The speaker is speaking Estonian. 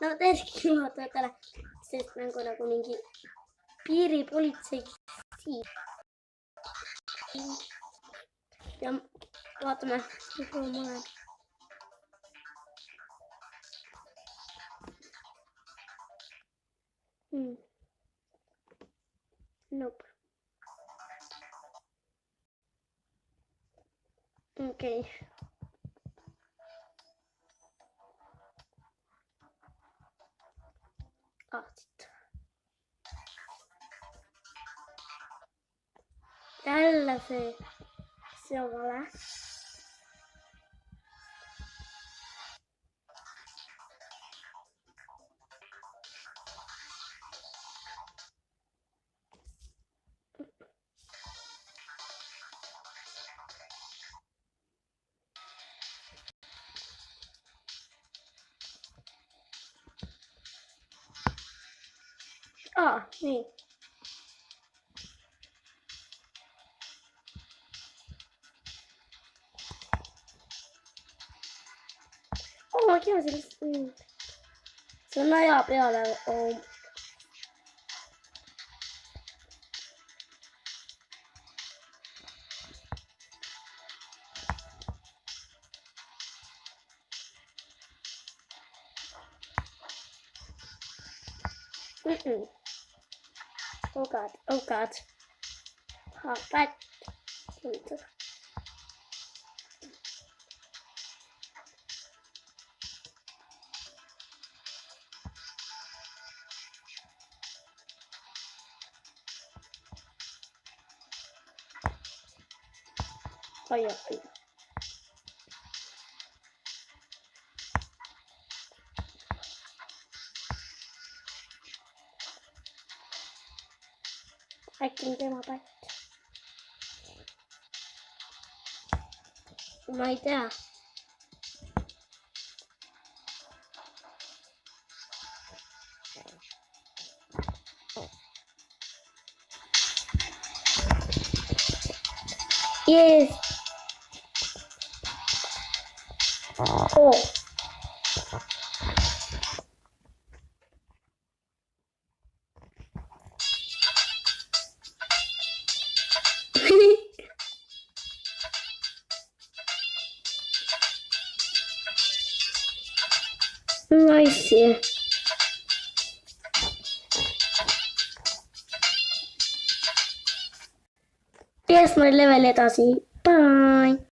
No tervetuloa juhatajatele, sest mängu nagu mingi piiripolitsei ja vaatame, kuhu ma olen. Nope. Okei. Sitten. Tällä se on vale. Niin. Mäkin on sellaista. Se on ajaa peale. Oh god. Back. Oh yeah. I can get my back. Right there. Yes. Oh. Nice. Yes, my level edasi. Bye.